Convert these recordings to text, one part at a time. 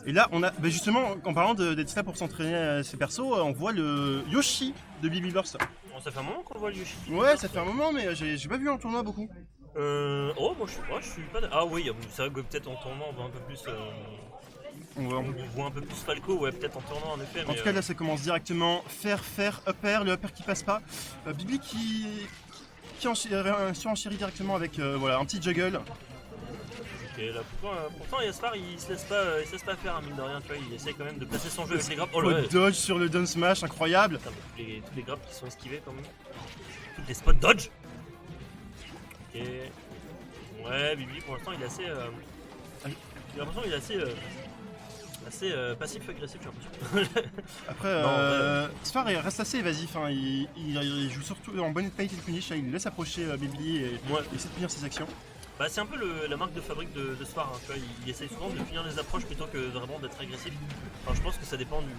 Et là, on a, bah justement, en parlant d'être là pour s'entraîner à ses persos, on voit le Yoshi de Bibi Burst. Bon, ça fait un moment qu'on voit le Yoshi. Ouais, ça fait un moment, mais j'ai pas vu en tournoi beaucoup. Oh, moi je suis pas. Ah oui, c'est vrai que peut-être en tournant on voit un peu plus. On voit un peu plus Falco, ouais, peut-être en tournant en effet. En tout cas, là, ça commence directement. Faire, upper, le upper qui passe pas. Bibi qui surenchérit directement avec voilà, un petit juggle. Ok, là, pourtant Yaspar il se laisse pas faire, hein, mine de rien, tu vois, il essaie quand même de placer son jeu avec les grappes. Oh là là, Dodge sur le down smash, incroyable. putain, tous les grappes qui sont esquivés quand même. Toutes les spots dodge. Ok. Ouais, Bibi pour l'instant il est assez. J'ai l'impression qu'il est assez passif-agressif, j'ai l'impression. Après, Sfar il reste assez évasif, hein. Il joue surtout en bonne bait et punish, hein. Il laisse approcher Bibi et essaie de punir ses actions. Bah, c'est un peu la marque de fabrique de Sfar, hein, tu vois, il essaye souvent de finir les approches plutôt que vraiment d'être agressif. Enfin, je pense que ça dépend du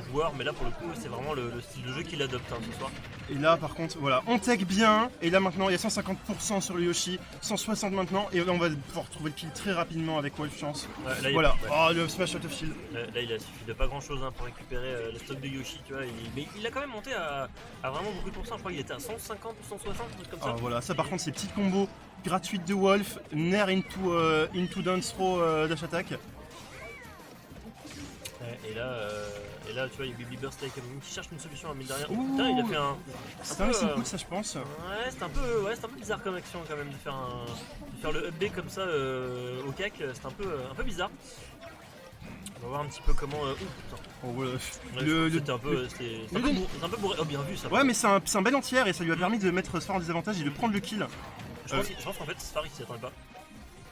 joueur, mais là pour le coup c'est vraiment le style de jeu qu'il adopte, hein, ce soir. Et là par contre, voilà, on tech bien, et là maintenant il y a 150% sur le Yoshi, 160 maintenant, et là on va pouvoir trouver le kill très rapidement avec Wolf Chance. Ouais, là, voilà, ouais. oh le smash out of shield. Là il a suffi de pas grand chose, hein, pour récupérer le stock de Yoshi, tu vois, mais il a quand même monté à vraiment beaucoup de pourcents, je crois qu'il était à 150 ou 160, un truc comme ça. Voilà, ça par contre c'est petites combos gratuites de Wolf, Nair into down throw dash attack. Ouais, et là tu vois, il y a Bibi Burst qui cherche une solution à mine de rien. Putain, il a fait un. C'est un missing coup ça je pense. Ouais, c'est un peu bizarre comme action quand même de faire le up B comme ça au cac, c'est un peu bizarre. On va voir un petit peu comment. Putain. Oh, voilà. C'était un peu bourré. Oh, bien vu ça. Ouais, mais c'est un bel entière et ça lui a permis de mettre Sfar en désavantage et de prendre le kill. Je pense qu'en fait Sfar il s'y attendait pas.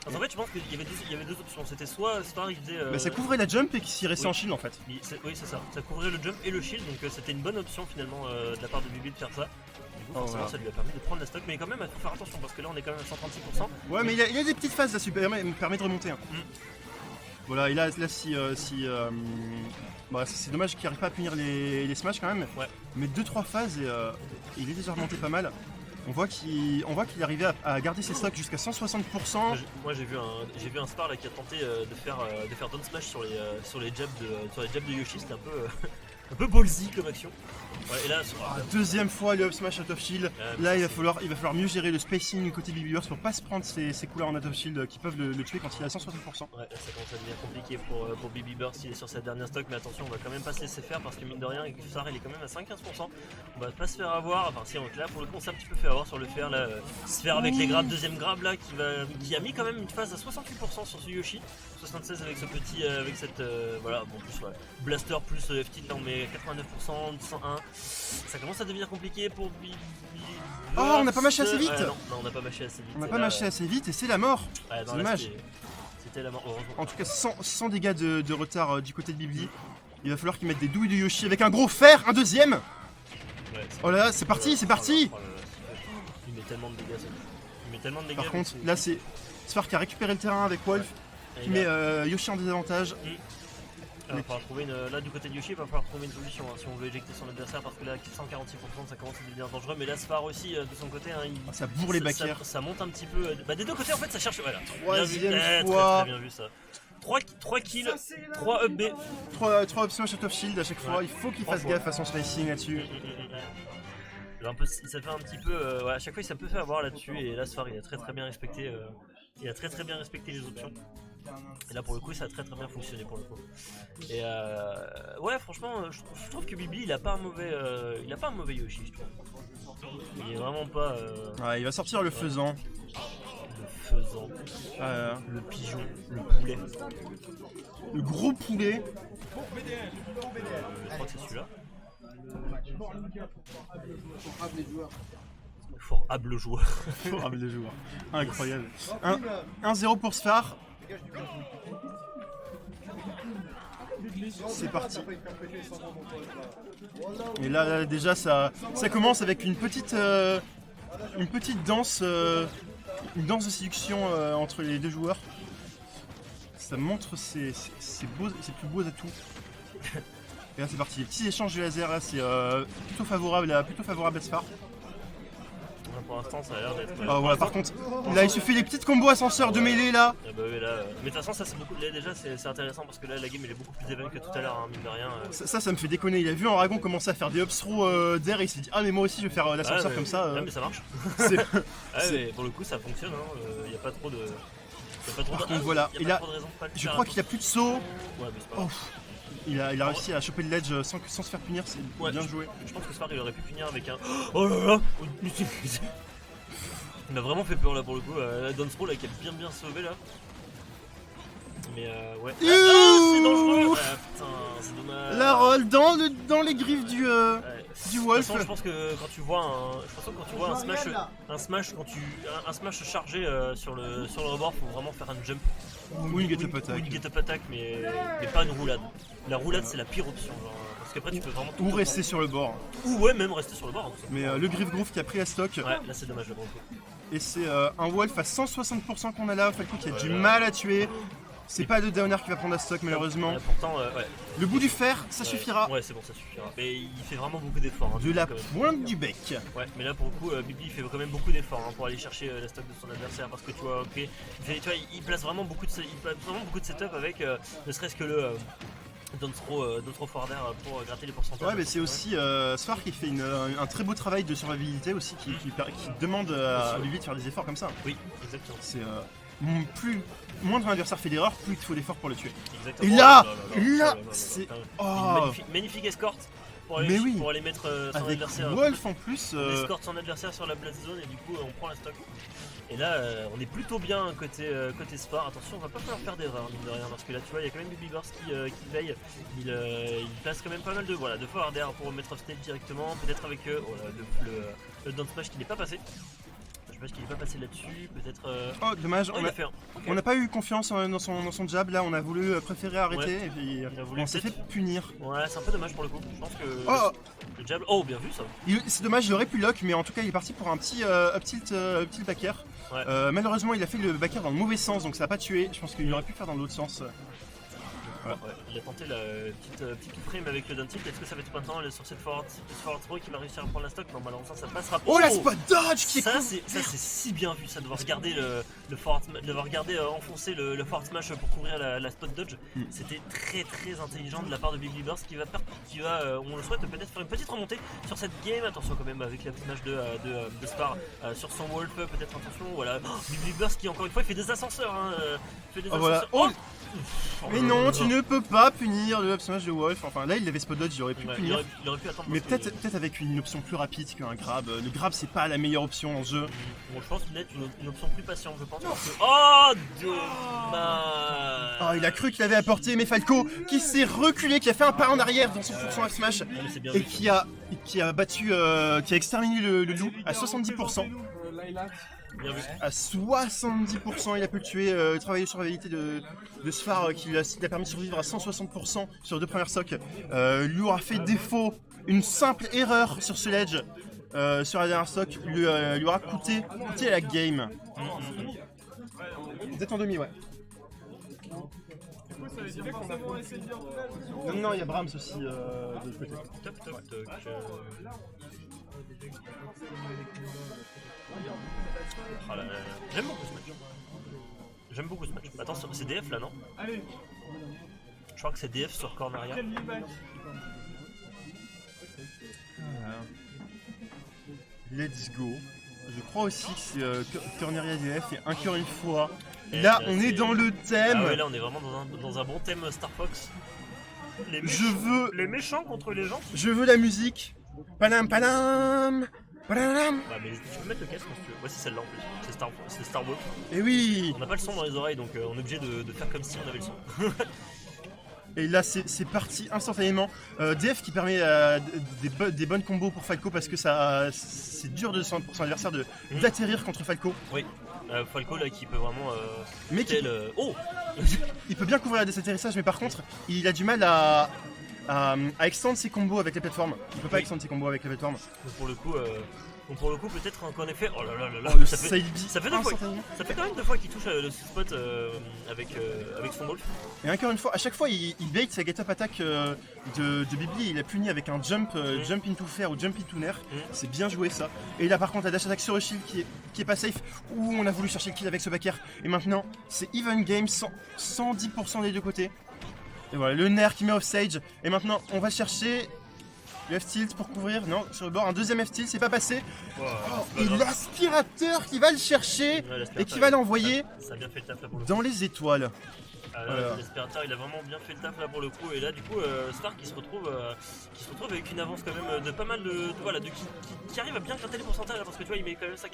En fait, je pense qu'il y avait deux options. C'était soit Sfar il faisait. Bah, ça couvrait la jump et qu'il s'y restait en shield en fait. Oui, c'est ça. Ça couvrait le jump et le shield, donc c'était une bonne option finalement de la part de Bibi de faire ça. Du coup, forcément, ça lui a permis de prendre la stock, mais quand même, il faut faire attention parce que là on est quand même à 136%. Ouais, mais il y a des petites phases là, ça me permet de remonter. Hein. Voilà, et là si bah, c'est dommage qu'il n'arrive pas à punir les smash quand même. Ouais. Mais 2-3 phases et il est déjà remonté pas mal. On voit qu'il arrivait à garder ses stocks jusqu'à 160%. Moi j'ai vu un Sfar là qui a tenté de faire down smash sur les jabs de Yoshi, c'était un peu ballsy comme action. Ouais, et là, deuxième fois le up smash out of shield. Là il va falloir mieux gérer le spacing côté Bibi Burst pour pas se prendre ces coups là en out of shield qui peuvent le tuer quand il est à 160%. Ouais, là, ça commence à devenir compliqué pour Bibi Burst, il est sur sa dernière stock, mais attention, on va quand même pas se laisser faire parce que mine de rien, Sfar il est quand même à 5-15%. On va pas se faire avoir, enfin si, là pour le coup on s'est un petit peu fait avoir sur le fer là, se faire avec les grabs, deuxième grab là qui a mis quand même une phase à 68% sur ce Yoshi, 76 avec ce petit, avec cette, voilà, bon plus ouais, blaster plus FT là on met 89%, 101, ça commence à devenir compliqué pour Bibi. Oh, on n'a pas mâché assez vite. Non, on n'a pas mâché assez vite. On n'a pas mâché assez vite et c'est la mort. Ouais, c'est dommage. C'était la mort, heureusement. En tout cas, sans dégâts de retard du côté de Bibi. Il va falloir qu'il mette des douilles de Yoshi avec un gros fer, un deuxième. Ouais, oh là là, c'est parti, c'est parti. Il met tellement de dégâts, il met tellement de dégâts. Par contre, là c'est Sfar qui a récupéré le terrain avec Wolf, qui met Yoshi en désavantage. Il va falloir trouver là du côté de Yoshi, il va falloir trouver une solution hein, si on veut éjecter son adversaire parce que là 146% ça commence à devenir dangereux, mais là Sfar aussi de son côté hein, ça bourre les backers. Ça monte un petit peu. Bah, des deux côtés en fait ça cherche. Voilà. Troisième fois. Très bien vu ça. 3 kills, 3 up B. 3 up smash out of shield à chaque fois, il faut qu'il fasse gaffe à son spacing là-dessus. Ça fait un petit peu. Ouais, à chaque fois il s'est un peu fait avoir là-dessus et là Sfar il a très bien respecté. Il a très bien respecté les options. Et là pour le coup ça a très bien fonctionné pour le coup. Et ouais franchement je trouve que Bibi il a pas un mauvais Yoshi je trouve. Il est vraiment pas. Ouais, il va sortir le faisan. Le faisan. Le pigeon, le poulet. Le gros poulet. Je crois que c'est celui-là. Fort hable joueur. Fort hable joueur. Incroyable. 1-0 pour Sfar. C'est parti. Et là déjà ça commence avec une petite danse, une danse de séduction entre les deux joueurs. Ça montre ses plus beaux atouts. Et là c'est parti, les petits échanges de laser là c'est plutôt favorable à Sfar. pour l'instant ça a l'air d'être. Ah ouais, par contre, là il suffit des petites combos ascenseurs de mêlée là. Ah bah oui, là, mais de toute façon, ça c'est beaucoup. Là, déjà, c'est intéressant parce que là, la game elle est beaucoup plus even que tout à l'heure, hein, mine de rien. Ça me fait déconner. Il a vu un dragon commencer à faire des upthrows d'air et il s'est dit ah mais moi aussi je vais faire l'ascenseur comme ça. Ah, mais ça marche. C'est- Mais pour le coup, ça fonctionne. Il n'y a pas trop de. Y a pas trop Par de... contre, voilà. y a Et pas là, trop de raison de pas le Je faire, crois qu'il a plus de saut. Ouais, mais c'est pas Oh, grave. il a réussi à choper le ledge sans se faire punir, c'est Ouais, bien joué. Je pense que Spark il aurait pu finir avec un. Oh là là. Il m'a vraiment fait peur là pour le coup. Donsro là qui a bien sauvé là. Mais ouais. Ouh. C'est dangereux. Putain, c'est dommage. La roll dans les griffes du Ouais. du De wolf. toute façon, je pense que quand tu vois un smash chargé sur le rebord, faut vraiment faire un jump Ou une get-up ou attack. une get-up attack, mais pas une roulade. La roulade c'est la pire option, genre, parce qu'après tu peux vraiment tout Ou rester sur le bord. ou ouais même rester sur le bord. Hein, Mais le Griff Groove qui a pris la stock. ouais, là c'est dommage le coup. Et c'est un wolf à 160% qu'on a là. Falco qui a du Ouais. mal à tuer. C'est pas le downer qui va prendre la stock malheureusement. Pourtant, ouais. Le bout du fer, ça suffira. Ouais, c'est bon, ça suffira. Mais il fait vraiment beaucoup d'efforts. Hein, De la quand même. pointe du bec. Ouais, mais là pour le coup, Bibi il fait quand même beaucoup d'efforts pour aller chercher la stock de son adversaire parce que tu vois, ok, il place vraiment beaucoup de setup avec ne serait-ce que le d'autres forwarder pour gratter les pourcentages. Ouais, mais c'est aussi Sfar qui fait un très beau travail de survivabilité aussi, qui demande à Bibi de faire des efforts comme ça. Oui, exactement. C'est moins ton adversaire fait d'erreurs, plus il te faut d'efforts pour le tuer. Exactement. Et là, là, c'est une magnifique escorte pour aller, Mais oui. pour aller mettre son avec adversaire. Wolf en plus. On escorte son adversaire sur la blast zone et du coup on prend la stock. Et là on est plutôt bien côté Spar. Attention, on va pas falloir faire d'erreur mine de rien parce que là tu vois il y a quand même Bibi Burst qui veille. Il place quand même pas mal de forward air pour mettre off stage directement. Peut-être avec le down smash qui n'est pas passé. Je sais pas qu'il n'est pas passé là-dessus, peut-être. Oh, dommage, il a fait un. Ok. on n'a pas eu confiance dans son jab là, on a voulu préférer arrêter Ouais. et puis Il a voulu on s'est fait peut-être- punir. Ouais, c'est un peu dommage pour le coup. Je pense que Oh, le jab. Oh, bien vu ça. c'est dommage, il aurait pu lock, mais en tout cas il est parti pour un petit up tilt back air. Ouais. Malheureusement, il a fait le back air dans le mauvais sens, donc ça n'a pas tué. Je pense qu'il aurait pu le faire dans l'autre sens. Ouais, il a tenté la petite frame avec le down tilt. Est-ce que ça va être maintenant sur cette forward throw qui va réussir à prendre la stock? Non, malheureusement ça passera pas. Oh, la spot dodge qui est Ça cool. c'est si bien vu, ça devoir regarder devoir regarder enfoncer le forward smash pour couvrir la spot dodge. C'était très intelligent de la part de Big Burst qui va on le souhaite peut-être faire une petite remontée sur cette game. Attention quand même avec la petite match de Spar sur son wolf, peut-être attention. Voilà, Big Burst qui encore une fois il fait des ascenseurs. Fait des Oh, voilà. ascenseurs. Mais non, tu ne peux pas punir le up smash de Wolf. Enfin là, il avait spot dodge, il aurait pu Ouais, punir. il aurait pu attendre. Mais parce que- peut-être avec une option plus rapide qu'un grab. Le grab, c'est pas la meilleure option dans ce jeu. Bon, je pense qu'il être une option plus patiente, je pense. Parce que... Oh, dommage. Oh, il a cru qu'il avait apporté, mais Falco qui s'est reculé, qui a fait un pas en arrière dans son up smash Ah, mais c'est bien et vu. qui a battu, qui a exterminé le loup à 70%. Bien vu. À 70%, il a pu le tuer. Travailler sur la réalité de Sfar qui lui a permis de survivre à 160% sur les deux premières stocks. Lui aura fait défaut. Une simple erreur sur ce ledge sur la dernière stock lui aura coûté la game. Vous êtes en demi, ouais. Non, il y a Brahms aussi de l'autre côté. Toc, toc, toc. Oh là là. J'aime beaucoup ce match. J'aime beaucoup ce match. Attends, c'est DF là, non? Je crois que c'est DF sur Corneria. Let's go. Je crois aussi que c'est Corneria DF et encore une fois. Là, on est dans le thème. Ah ouais, là, on est vraiment dans un bon thème Star Fox. Les méchants contre les gens. Je veux la musique. Panam panam. Panam. Ouais, mais tu peux mettre le casque si tu veux. Ouais, c'est celle-là en plus. C'est Star Wolf. Et oui. On n'a pas le son dans les oreilles donc on est obligé de faire comme si on avait le son. Et là, c'est parti instantanément. DF qui permet des bonnes combos pour Falco parce que c'est dur pour son adversaire d'atterrir contre Falco. Oui. Falco là qui peut vraiment. Mais Oh. il peut bien couvrir des atterrissages, mais par contre, il a du mal à extendre ses combos avec les plateformes. Il peut pas Oui. extendre ses combos avec les plateformes. Donc pour le coup, Donc pour le coup, peut-être qu'en effet, oh là là là là, Oh, le ça fait, side B ça fait deux fois. instantanément. Ça fait quand même 2 fois qu'il touche le spot avec son golf. Et encore une fois, à chaque fois, il bait sa get-up attack de Bibli. Il a puni avec un jump into fair ou jump into nair. C'est bien joué ça. Et là, par contre, la dash attack sur le shield qui est pas safe. Ouh, on a voulu chercher le kill avec ce back air. Et maintenant, c'est even game, 110% des deux côtés. Et voilà, le nair qui met off sage. Et maintenant, on va chercher le F-tilt pour couvrir. Non, sur le bord, un deuxième F-tilt, c'est pas passé. Wow, Et l'aspirateur qui va le chercher ouais, et qui va l'envoyer ça a bien fait le taf là pour le coup. dans les étoiles. Ah, là, Voilà. L'aspirateur il a vraiment bien fait le taf là pour le coup et là du coup Star qui se retrouve avec une avance quand même de pas mal qui arrive à bien gratter les pourcentages là, parce que tu vois il met quand même sa 40%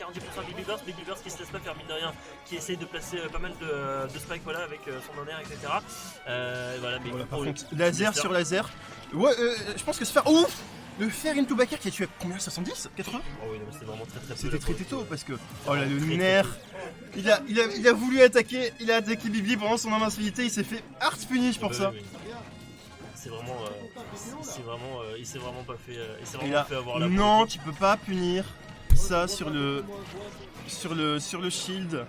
Big Burst qui se laisse pas faire mine de rien, qui essaye de placer pas mal de spike voilà avec son honneur etc. Voilà mais Voilà, par pour contre, laser Mister, sur laser. Ouais, je pense que se faire. Ouf! Le faire into backer qui a tué combien? 70? 80? Oh oui non, c'était vraiment très peu. C'était là, très pour le tôt coup. parce que. Oh là, le Très, très nerf! tôt. Il a voulu attaquer, il a attaqué Bibli pendant son invincibilité, il s'est fait hard punish pour Ouais, ça. oui. C'est vraiment, il s'est vraiment pas fait, il s'est Et vraiment là, fait avoir là. non, tu peux pas punir ça sur le shield.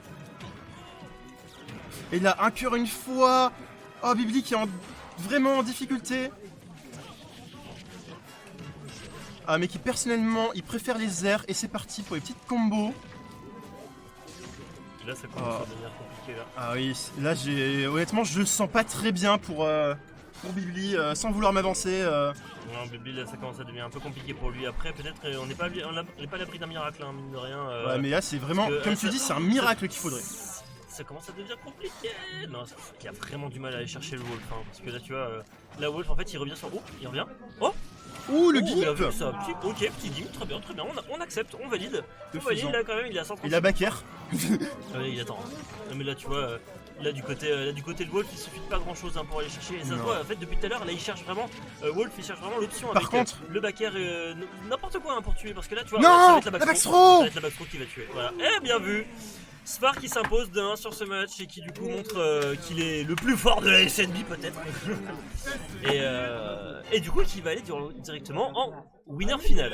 Et là, encore une fois. Oh, Bibli qui est vraiment en difficulté. Ah, mais qui personnellement, il préfère les airs et c'est parti pour les petites combos. Là ça commence à devenir compliqué là. Ah oui, honnêtement, je le sens pas très bien pour Bibli, sans vouloir m'avancer. Non, Bibli là ça commence à devenir un peu compliqué pour lui. Après peut-être on n'est pas à l'abri d'un miracle hein, mine de rien. Ouais, mais là, c'est vraiment, parce que, comme tu dis, c'est un miracle qu'il faudrait. Ça commence à devenir compliqué. Non, il a vraiment du mal à aller chercher le Wolf hein, parce que là tu vois, la Wolf en fait il revient sur il revient. Oh, Ouh, le bien vu gimp! ça. Ok, petit gimp, très bien, on accepte, on valide. Le On valide faisant. là quand même, il est à 130. Et la back air. Ouais, il attend. Non mais là tu vois, là du côté de Wolf il suffit de pas grand chose pour aller chercher. Et ça se Non. voit en fait depuis tout à l'heure, là il cherche vraiment, Wolf il cherche vraiment l'option Par avec contre- le back air, n'importe quoi hein, pour tuer. Parce que là tu vois, Non, ça va être la la back backthrow. throw. Ça va être la back throw qui va tuer. Voilà, et bien vu. Spar qui s'impose de 1 sur ce match et qui du coup montre qu'il est le plus fort de la SNB peut-être. Et du coup qui va aller directement en winner final.